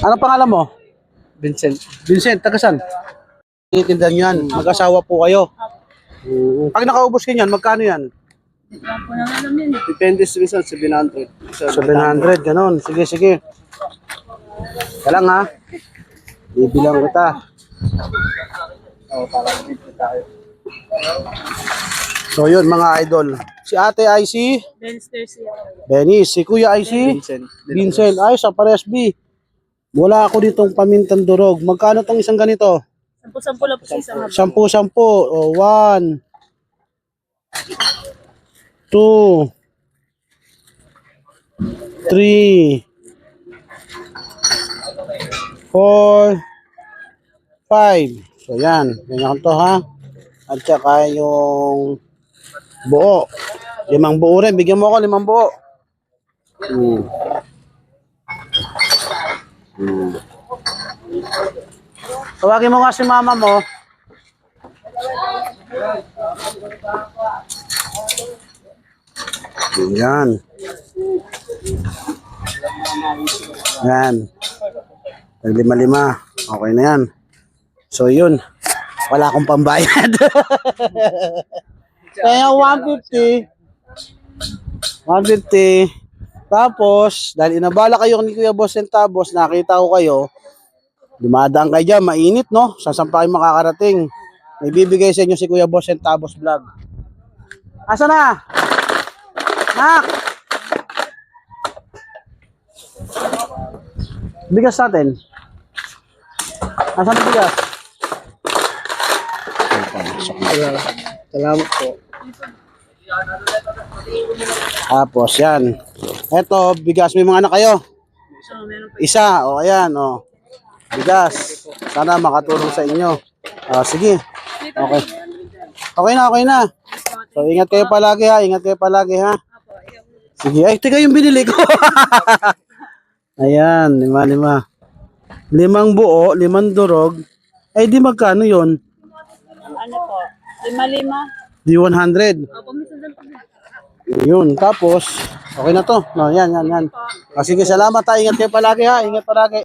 Ano pangalan mo? Vincent. Vincent, taga saan? Tinitindan yan. Mag-asawa po kayo. Pag nakaubos ka yan, magkano yan? Depende sa minsan, 700. 700, ganon. Sige, sige. Kalang ha. Bibilang kita. Oo, para dito tayo. So yun mga idol. Si ate ay si Benny. Si kuya ay si Vincent. Vincent. Ay, sa pares B. Wala ako ditong pamintang durog. Magkano tong isang ganito? 10-10 lang po sa isang 10-10. O, 1, 2, 3, 4, 5. So yan. Ganyan to ha. At saka yung buo. 5 buo rin. Bigyan mo ako 5 buo. Tawagin mo nga si mama mo. Yan. Yan. Tag 5-5. Okay na yan. So yun. Wala akong pambayad. Kaya 150. 150. Tapos, dahil inabala kayo ni Kuya Boss Centavos, nakita ko kayo, dumadaan kayo dyan, mainit, no? Saan pa kayo makakarating? May bibigay sa inyo si Kuya Boss Centavos Vlog. Asa na? Nak! Bigas natin. Asan ang bigas? Salamat po. Tapos, yan. Eto, bigas. May mga anak kayo? Isa. O, ayan, o. Bigas. Sana makatulong sa inyo. Sige. Okay. Okay na, okay na. So, ingat kayo palagi ha. Ingat kayo palagi ha. Sige. Ay, tiga yung binili ko. Ayan, 5-5. 5 buo, 5 durog. Ay, di magkano yon? Ano po? 5-5? Di 100. Opo, minsan lang po. Yun, tapos, okay na to. No, yan. Sige, salamat ha. Ingat kayo palagi ha. Ingat palagi.